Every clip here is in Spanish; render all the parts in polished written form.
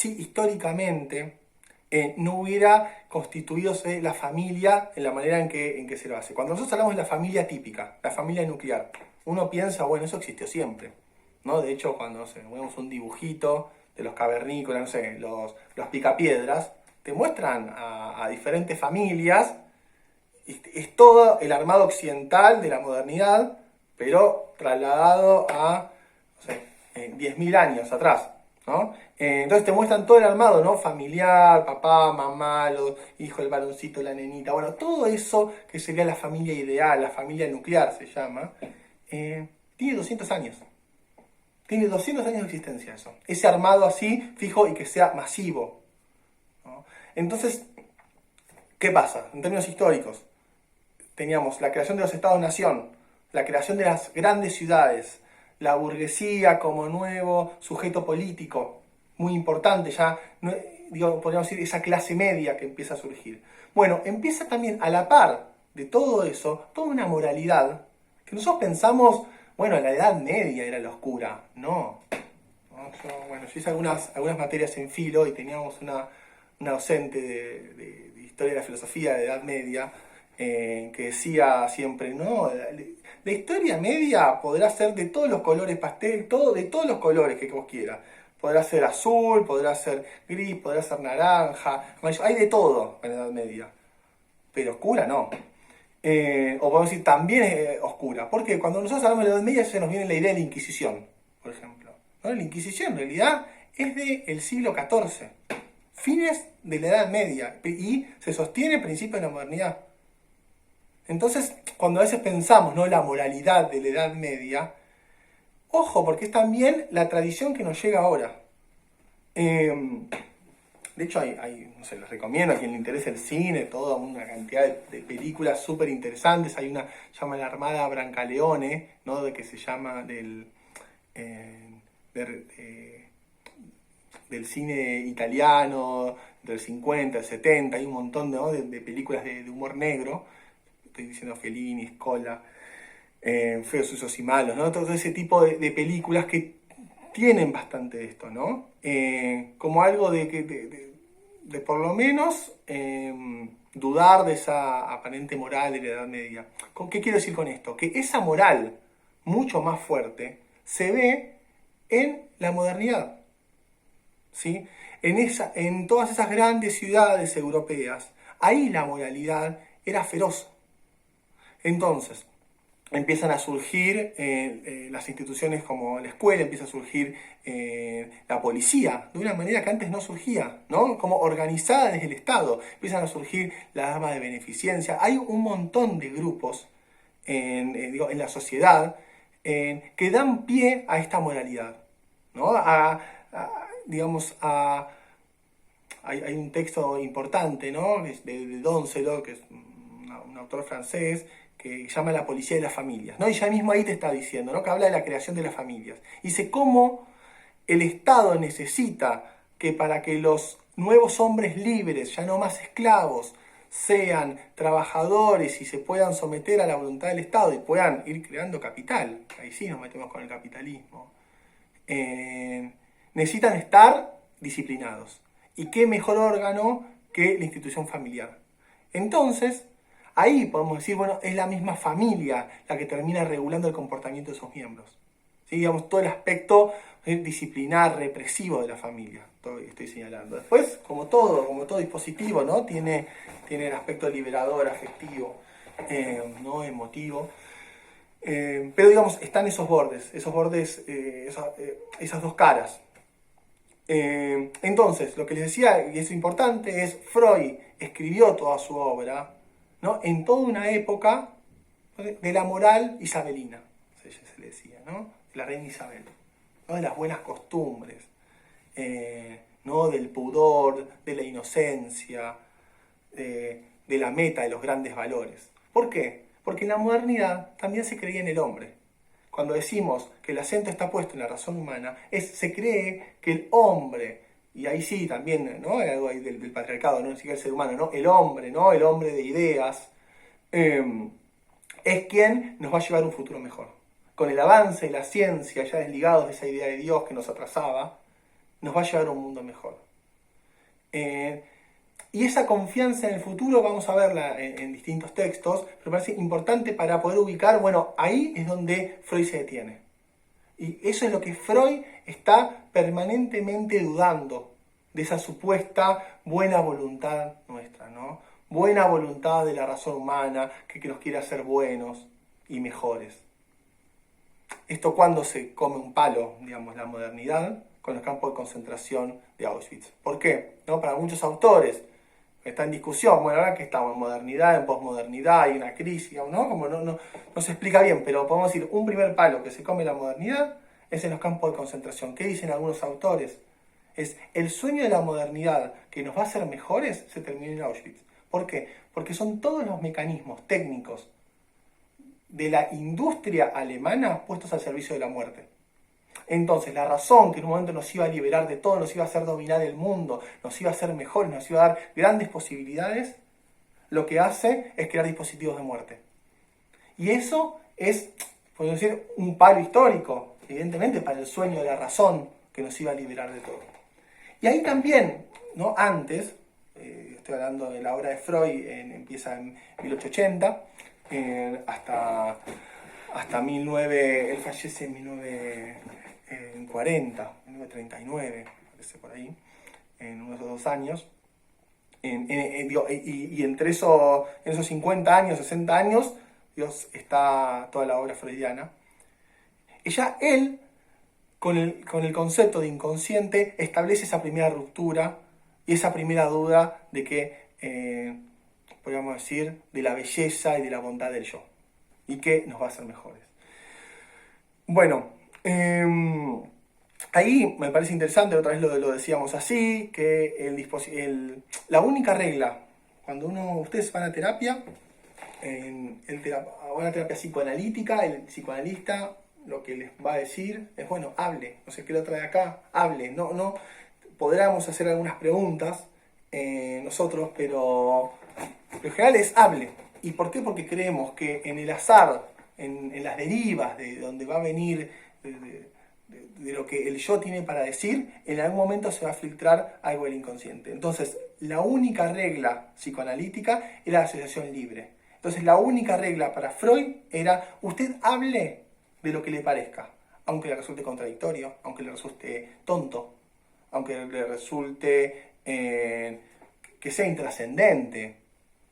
si históricamente no hubiera constituido la familia en la manera en que se lo hace. Cuando nosotros hablamos de la familia típica, la familia nuclear, uno piensa, bueno, eso existió siempre, ¿no? De hecho, cuando no sé, vemos un dibujito de los cavernícolas, no sé, los picapiedras, te muestran a diferentes familias. Es todo el armado occidental de la modernidad, pero trasladado a, no sé, 10.000 años atrás, ¿no? Entonces te muestran todo el armado, ¿no? Familiar, papá, mamá, los hijos, el varoncito, la nenita, bueno, todo eso que sería la familia ideal, la familia nuclear se llama, tiene 200 años. Tiene 200 años de existencia eso. Ese armado así, fijo, y que sea masivo, ¿no? Entonces, ¿qué pasa? En términos históricos, teníamos la creación de los estados-nación, la creación de las grandes ciudades, la burguesía como nuevo sujeto político, muy importante ya, podríamos decir, esa clase media que empieza a surgir. Bueno, empieza también a la par de todo eso, toda una moralidad, que nosotros pensamos, bueno, la Edad Media era la oscura. No. Yo hice algunas materias en filo y teníamos una docente de historia de la filosofía de Edad Media, que decía siempre, no, la historia media podrá ser de todos los colores pastel, de todos los colores que vos quieras. Podrá ser azul, podrá ser gris, podrá ser naranja, amarillo, hay de todo en la Edad Media. Pero oscura no. O podemos decir también es oscura. Porque cuando nosotros hablamos de la Edad Media se nos viene la idea de la Inquisición, por ejemplo, ¿no? La Inquisición en realidad es del siglo XIV, fines de la Edad Media, y se sostiene en principio de la modernidad. Entonces, cuando a veces pensamos, ¿no?, la moralidad de la Edad Media, ojo, porque es también la tradición que nos llega ahora. De hecho, no sé, les recomiendo a quien le interese el cine, toda una cantidad de películas súper interesantes. Hay una, se llama La Armada Brancaleone, ¿no?, de que se llama del cine italiano del 50, del 70, hay un montón, ¿no?, de películas de humor negro. Estoy diciendo Fellini, Scola, Feos, Sucios y Malos, ¿no? Todo ese tipo de películas que tienen bastante de esto, ¿no? Como algo de por lo menos dudar de esa aparente moral de la Edad Media. ¿Qué quiero decir con esto? Que esa moral mucho más fuerte se ve en la modernidad, ¿sí? En todas esas grandes ciudades europeas, ahí la moralidad era feroz. Entonces, empiezan a surgir las instituciones como la escuela, empieza a surgir la policía, de una manera que antes no surgía, ¿no? Como organizada desde el Estado. Empiezan a surgir las damas de beneficencia. Hay un montón de grupos en la sociedad que dan pie a esta moralidad, ¿no? Hay un texto importante, ¿no?, de Doncelot, que es un autor francés, que llama La policía de las familias, ¿no? Y ya mismo ahí te está diciendo, ¿no?, que habla de la creación de las familias. Dice cómo el Estado necesita que para que los nuevos hombres libres, ya no más esclavos, sean trabajadores y se puedan someter a la voluntad del Estado y puedan ir creando capital. Ahí sí nos metemos con el capitalismo. Necesitan estar disciplinados. ¿Y qué mejor órgano que la institución familiar? Entonces, ahí podemos decir, bueno, es la misma familia la que termina regulando el comportamiento de sus miembros. ¿Sí? Digamos, todo el aspecto disciplinar, represivo de la familia. Todo estoy señalando. Después, como todo dispositivo, ¿no?, tiene el aspecto liberador, afectivo, ¿no?, emotivo. Pero digamos, están esos bordes, esas dos caras. Entonces, lo que les decía, y es importante, es Freud escribió toda su obra, ¿no?, en toda una época de la moral isabelina, se le decía, ¿no?, de la reina Isabel, ¿no?, de las buenas costumbres, ¿no?, del pudor, de la inocencia, de la meta, de los grandes valores. ¿Por qué? Porque en la modernidad también se creía en el hombre. Cuando decimos que el acento está puesto en la razón humana, se cree que el hombre, y ahí sí también, ¿no?, hay algo ahí del patriarcado, no siquiera el ser humano, ¿no?, el hombre, ¿no?, el hombre de ideas, es quien nos va a llevar a un futuro mejor. Con el avance de la ciencia, ya desligados de esa idea de Dios que nos atrasaba, nos va a llevar a un mundo mejor. Y esa confianza en el futuro vamos a verla en distintos textos, pero parece importante para poder ubicar, bueno, ahí es donde Freud se detiene. Y eso es lo que Freud está permanentemente dudando, de esa supuesta buena voluntad nuestra, ¿no? Buena voluntad de la razón humana que nos quiere hacer buenos y mejores. Esto cuando se come un palo, digamos, la modernidad, con los campos de concentración de Auschwitz. ¿Por qué? ¿No? Para muchos autores está en discusión, bueno, ahora que estamos en modernidad, en posmodernidad, hay una crisis, ¿no? Como no se explica bien, pero podemos decir, un primer palo que se come la modernidad es en los campos de concentración. ¿Qué dicen algunos autores? Es el sueño de la modernidad que nos va a hacer mejores se terminó en Auschwitz. ¿Por qué? Porque son todos los mecanismos técnicos de la industria alemana puestos al servicio de la muerte. Entonces, la razón que en un momento nos iba a liberar de todo, nos iba a hacer dominar el mundo, nos iba a hacer mejores, nos iba a dar grandes posibilidades, lo que hace es crear dispositivos de muerte. Y eso es, podemos decir, un palo histórico, evidentemente, para el sueño de la razón que nos iba a liberar de todo. Y ahí también, ¿no? Antes, estoy hablando de la obra de Freud, empieza en 1880, hasta 19, él fallece en 1940, 1939, parece por ahí, en unos 2 años. Y entre en esos 50 años, 60 años, Dios, está toda la obra freudiana. Él, con el concepto de inconsciente, establece esa primera ruptura y esa primera duda de que, podríamos decir, de la belleza y de la bondad del yo, y que nos va a hacer mejores. Bueno, ahí me parece interesante, otra vez lo decíamos así, que la única regla, cuando ustedes van a terapia, van a terapia psicoanalítica, el psicoanalista lo que les va a decir es, bueno, hable, no sé qué lo trae acá, hable, no podríamos hacer algunas preguntas nosotros, pero en general es hable. ¿Y por qué? Porque creemos que en el azar, en las derivas de donde va a venir, de lo que el yo tiene para decir, en algún momento se va a filtrar algo del inconsciente. Entonces, la única regla psicoanalítica era la asociación libre. Entonces, la única regla para Freud era, usted hable de lo que le parezca, aunque le resulte contradictorio, aunque le resulte tonto, aunque le resulte que sea intrascendente.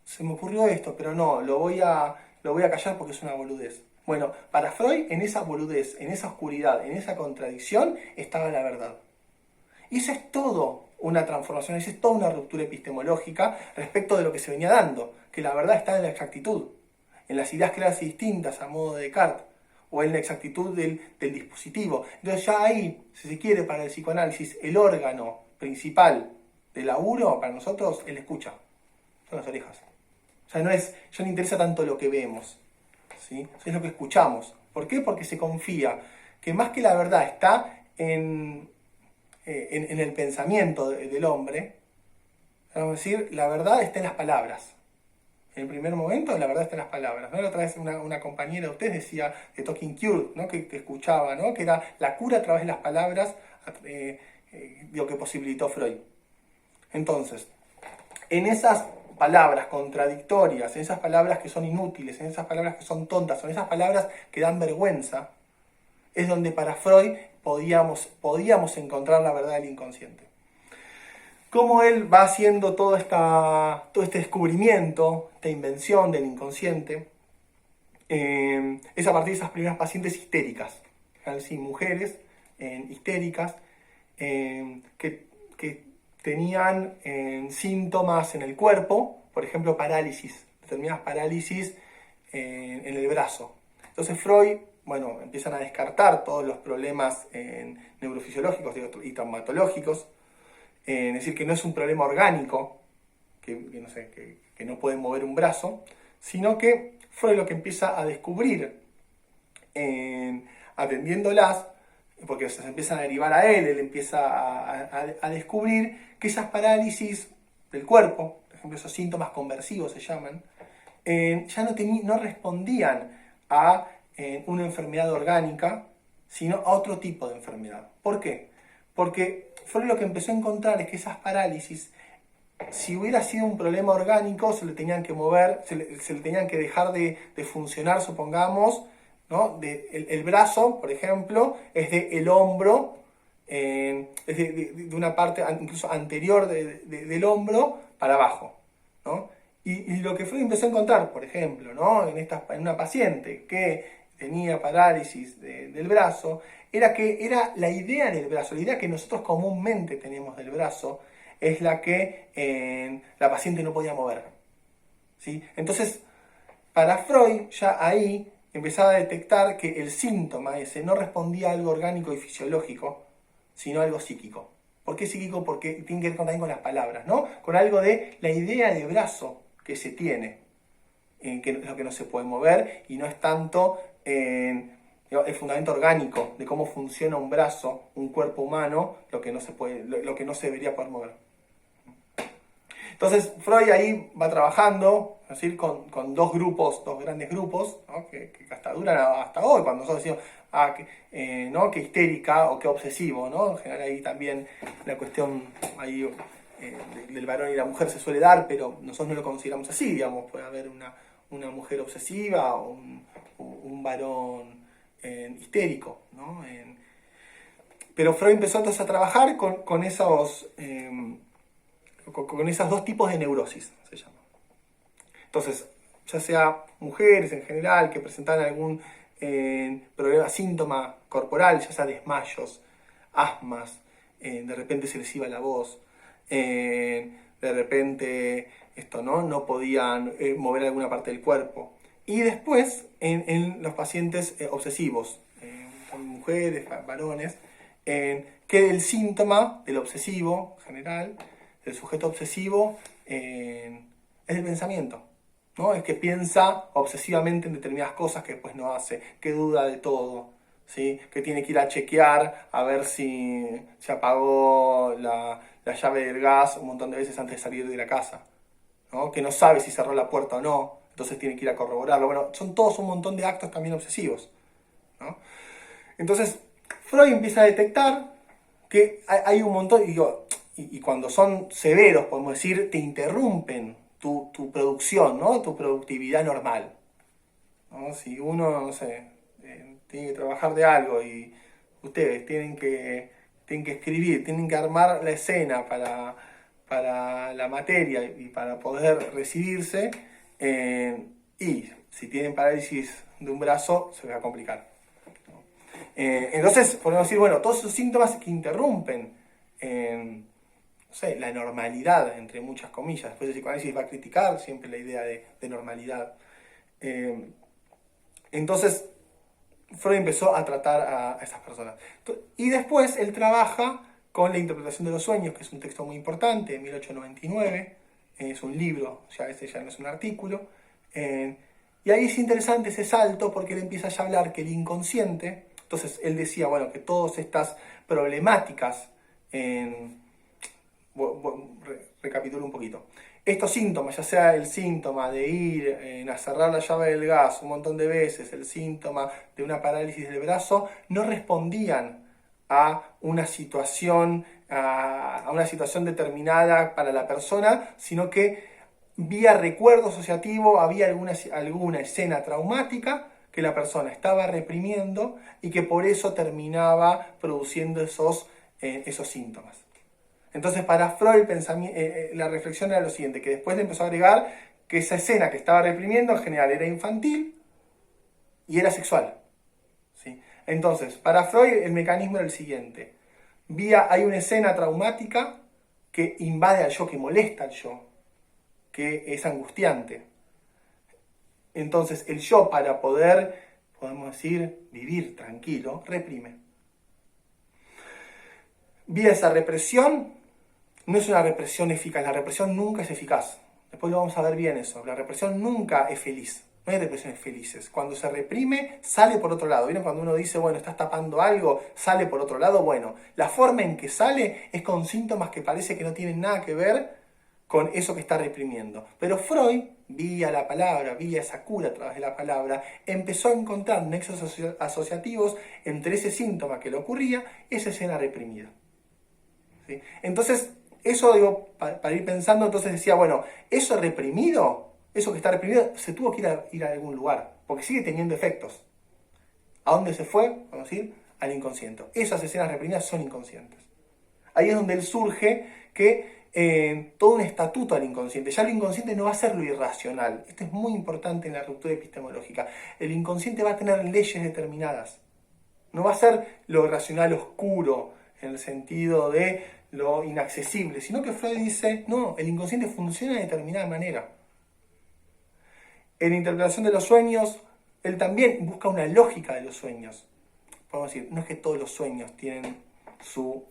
Se me ocurrió esto, pero no, lo voy a callar porque es una boludez. Bueno, para Freud, en esa boludez, en esa oscuridad, en esa contradicción, estaba la verdad. Y eso es todo una transformación, eso es toda una ruptura epistemológica respecto de lo que se venía dando, que la verdad está en la exactitud, en las ideas claras y distintas a modo de Descartes, o en la exactitud del dispositivo. Entonces ya ahí, si se quiere, para el psicoanálisis, el órgano principal del laburo, para nosotros, es la escucha, son las orejas. O sea, ya no interesa tanto lo que vemos, ¿sí? Es lo que escuchamos. ¿Por qué? Porque se confía que más que la verdad está en el pensamiento del hombre, vamos a decir, la verdad está en las palabras. En el primer momento, la verdad está en las palabras, ¿no? La otra vez una compañera de ustedes decía de Talking Cure, ¿no? que escuchaba, ¿no? Que era la cura a través de las palabras, lo que posibilitó Freud. Entonces, en esas palabras contradictorias, en esas palabras que son inútiles, en esas palabras que son tontas, en esas palabras que dan vergüenza, es donde para Freud podíamos encontrar la verdad del inconsciente. Cómo él va haciendo todo este descubrimiento, esta invención del inconsciente, es a partir de esas primeras pacientes histéricas, ¿sí? Mujeres histéricas que tenían síntomas en el cuerpo, por ejemplo parálisis, determinadas parálisis en el brazo. Entonces Freud, bueno, empiezan a descartar todos los problemas neurofisiológicos y traumatológicos, es decir, que no es un problema orgánico, que no pueden mover un brazo, sino que Freud lo que empieza a descubrir, atendiéndolas, porque se empiezan a derivar a él empieza a descubrir que esas parálisis del cuerpo, por ejemplo esos síntomas conversivos se llaman, ya no respondían a una enfermedad orgánica, sino a otro tipo de enfermedad. ¿Por qué? Porque Freud lo que empezó a encontrar es que esas parálisis Si hubiera sido un problema orgánico, se le tenían que mover, se le tenían que dejar de funcionar, supongamos, ¿no? El brazo, por ejemplo, es del hombro, es de una parte incluso anterior del hombro para abajo, ¿no? Y lo que Freud empezó a encontrar, por ejemplo, ¿no? en una paciente que tenía parálisis del brazo, era que era la idea del brazo, la idea que nosotros comúnmente tenemos del brazo, es la que la paciente no podía mover, ¿sí? Entonces, para Freud, ya ahí empezaba a detectar que el síntoma ese no respondía a algo orgánico y fisiológico, sino a algo psíquico. ¿Por qué psíquico? Porque tiene que ver también con las palabras, ¿no? Con algo de la idea de brazo que se tiene, que es lo que no se puede mover, y no es tanto el fundamento orgánico de cómo funciona un brazo, un cuerpo humano, lo que no se puede, lo que no se debería poder mover. Entonces Freud ahí va trabajando, es decir, con dos grandes grupos, ¿no? que hasta duran hasta hoy, cuando nosotros decimos ¿no? que histérica o que obsesivo, ¿no? En general ahí también la cuestión ahí, del varón y la mujer se suele dar, pero nosotros no lo consideramos así, digamos, puede haber una mujer obsesiva o un varón histérico, ¿no? Pero Freud empezó entonces a trabajar con esos dos tipos de neurosis, se llama. Entonces, ya sea mujeres en general que presentaban algún problema, síntoma corporal, ya sea desmayos, asmas, de repente se les iba la voz, de repente no podían mover alguna parte del cuerpo. Y después, en los pacientes obsesivos, mujeres, varones, que el síntoma del obsesivo general, del sujeto obsesivo, es el pensamiento, ¿no? Es que piensa obsesivamente en determinadas cosas que después no hace, que duda de todo, ¿sí? Que tiene que ir a chequear a ver si se apagó la llave del gas un montón de veces antes de salir de la casa, ¿no? Que no sabe si cerró la puerta o no, entonces tiene que ir a corroborarlo. Bueno, son todos un montón de actos también obsesivos, ¿no? Entonces, Freud empieza a detectar que hay un montón, y cuando son severos, podemos decir, te interrumpen tu producción, ¿no? Tu productividad normal, ¿no? Si uno, no sé, tiene que trabajar de algo y ustedes tienen que escribir, tienen que armar la escena para la materia y para poder recibirse, y si tienen parálisis de un brazo, se va a complicar. Entonces, podemos decir, bueno, todos esos síntomas que interrumpen no sé, la normalidad, entre muchas comillas. Después el psicoanálisis va a criticar siempre la idea de normalidad. Entonces, Freud empezó a tratar a esas personas. Y después él trabaja con la interpretación de los sueños, que es un texto muy importante, de 1899. Es un libro, ese ya no es un artículo. Y ahí es interesante ese salto porque él empieza ya a hablar que el inconsciente, entonces él decía, bueno, que todas estas problemáticas, recapitulo un poquito, estos síntomas, ya sea el síntoma de ir a cerrar la llave del gas un montón de veces, el síntoma de una parálisis del brazo, no respondían a una situación determinada para la persona, sino que vía recuerdo asociativo había alguna escena traumática que la persona estaba reprimiendo y que por eso terminaba produciendo esos síntomas. Entonces, para Freud, la reflexión era lo siguiente, que después le empezó a agregar que esa escena que estaba reprimiendo en general era infantil y era sexual, ¿sí? Entonces, para Freud el mecanismo era el siguiente. Hay una escena traumática que invade al yo, que molesta al yo, que es angustiante. Entonces, el yo, para poder, podemos decir, vivir tranquilo, reprime. Vía esa represión, no es una represión eficaz, la represión nunca es eficaz. Después lo vamos a ver bien eso. La represión nunca es feliz. No hay represiones felices. Cuando se reprime, sale por otro lado. ¿Vieron? Cuando uno dice, bueno, estás tapando algo, sale por otro lado. Bueno, la forma en que sale es con síntomas que parece que no tienen nada que ver con eso que está reprimiendo. Pero Freud, vía la palabra, vía esa cura a través de la palabra, empezó a encontrar nexos asociativos entre ese síntoma que le ocurría y esa escena reprimida, ¿sí? Entonces, eso, digo, para ir pensando, entonces decía, bueno, eso reprimido, eso que está reprimido, se tuvo que ir a algún lugar, porque sigue teniendo efectos. ¿A dónde se fue? Vamos a decir, al inconsciente. Esas escenas reprimidas son inconscientes. Ahí es donde él surge que todo un estatuto al inconsciente. Ya el inconsciente no va a ser lo irracional. Esto es muy importante en la ruptura epistemológica. El inconsciente va a tener leyes determinadas. No va a ser lo racional oscuro, en el sentido de lo inaccesible, sino que Freud dice, no, el inconsciente funciona de determinada manera. En la interpretación de los sueños, él también busca una lógica de los sueños. Podemos decir, no es que todos los sueños tienen su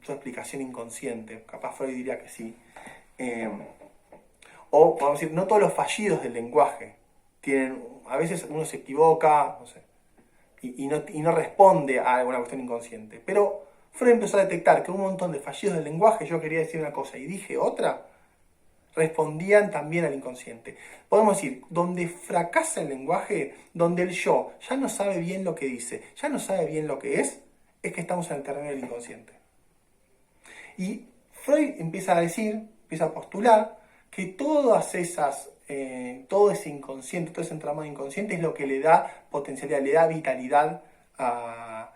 explicación inconsciente, capaz Freud diría que sí. O podemos decir, no todos los fallidos del lenguaje tienen, a veces uno se equivoca, no sé, y no responde a alguna cuestión inconsciente. Pero Freud empezó a detectar que un montón de fallidos del lenguaje, yo quería decir una cosa y dije otra, respondían también al inconsciente. Podemos decir, donde fracasa el lenguaje, donde el yo ya no sabe bien lo que dice, ya no sabe bien lo que es que estamos en el terreno del inconsciente. Y Freud empieza a decir, empieza a postular, que todas esas, todo ese inconsciente, todo ese entramado inconsciente es lo que le da potencialidad, le da vitalidad a...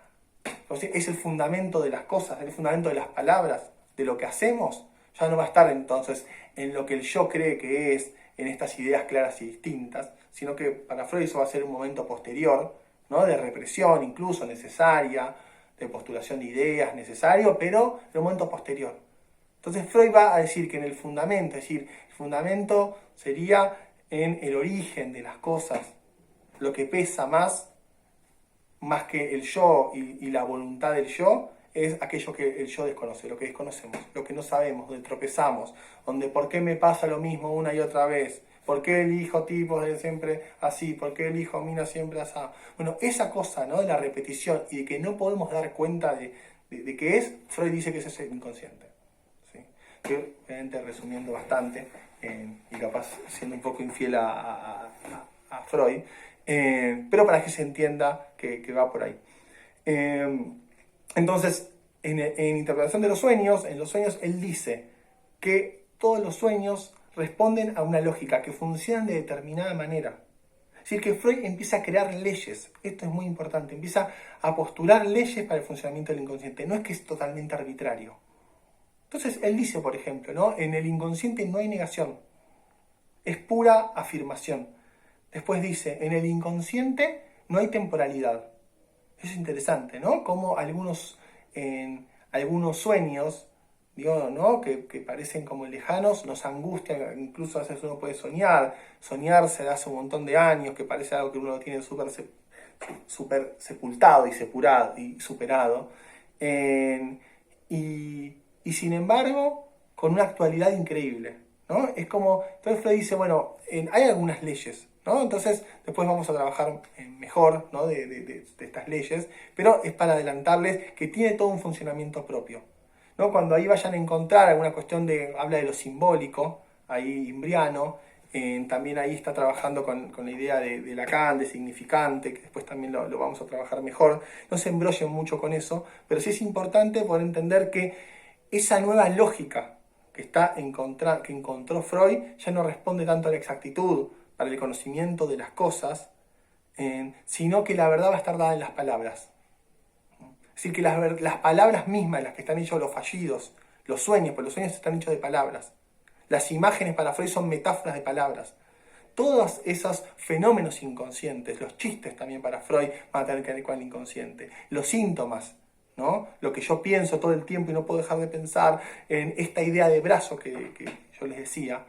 Es el fundamento de las cosas, el fundamento de las palabras, de lo que hacemos. Ya no va a estar entonces en lo que el yo cree que es, en estas ideas claras y distintas, sino que para Freud eso va a ser un momento posterior, ¿no? De represión incluso necesaria, de postulación de ideas necesario, pero en un momento posterior. Entonces Freud va a decir que en el fundamento, es decir, el fundamento sería en el origen de las cosas, lo que pesa más que el yo y la voluntad del yo, es aquello que el yo desconoce, lo que desconocemos, lo que no sabemos, donde tropezamos, donde por qué me pasa lo mismo una y otra vez, por qué elijo tipos de siempre así, por qué elijo minas siempre así. Bueno, esa cosa, ¿no? De la repetición y de que no podemos dar cuenta de qué es, Freud dice que ese es el inconsciente. ¿Sí? Yo, obviamente, resumiendo bastante, y capaz siendo un poco infiel a Freud, pero para que se entienda que va por ahí. Entonces, en interpretación de los sueños, en los sueños él dice que todos los sueños responden a una lógica, que funcionan de determinada manera. Es decir, que Freud empieza a crear leyes, esto es muy importante, empieza a postular leyes para el funcionamiento del inconsciente, no es que es totalmente arbitrario. Entonces él dice, por ejemplo, ¿no? En el inconsciente no hay negación, es pura afirmación. Después dice, en el inconsciente no hay temporalidad. Eso es interesante, ¿no? Como algunos sueños, digo, ¿no? que parecen como lejanos, nos angustian, incluso a veces uno puede soñar se da hace un montón de años, que parece algo que uno tiene súper sepultado y superado, y sin embargo, con una actualidad increíble, ¿no? Es como, entonces Freud dice, bueno, hay algunas leyes, ¿no? Entonces, después vamos a trabajar mejor, ¿no? de estas leyes, pero es para adelantarles que tiene todo un funcionamiento propio, ¿no? Cuando ahí vayan a encontrar alguna cuestión habla de lo simbólico, ahí Imbriano, también ahí está trabajando con la idea de Lacan, de significante, que después también lo vamos a trabajar mejor. No se embrollen mucho con eso, pero sí es importante poder entender que esa nueva lógica que encontró Freud ya no responde tanto a la exactitud, para el conocimiento de las cosas, sino que la verdad va a estar dada en las palabras. Es decir, que las palabras mismas, las que están hechos los fallidos, los sueños, pues los sueños están hechos de palabras. Las imágenes para Freud son metáforas de palabras. Todos esos fenómenos inconscientes, los chistes también para Freud van a tener que ver con el inconsciente. Los síntomas, ¿no? Lo que yo pienso todo el tiempo y no puedo dejar de pensar, en esta idea de brazo que yo les decía,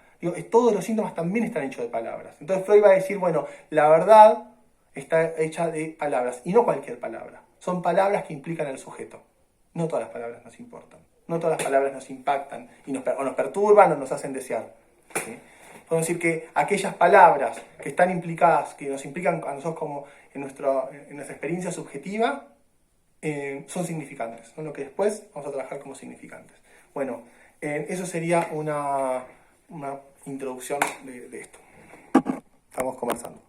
todos los síntomas también están hechos de palabras. Entonces Freud va a decir, bueno, la verdad está hecha de palabras, y no cualquier palabra. Son palabras que implican al sujeto. No todas las palabras nos importan. No todas las palabras nos impactan, o nos perturban o nos hacen desear. ¿Sí? Podemos decir que aquellas palabras que están implicadas, que nos implican a nosotros como en nuestra experiencia subjetiva, son significantes. Son lo que después vamos a trabajar como significantes. Bueno, eso sería una introducción de esto. Estamos conversando.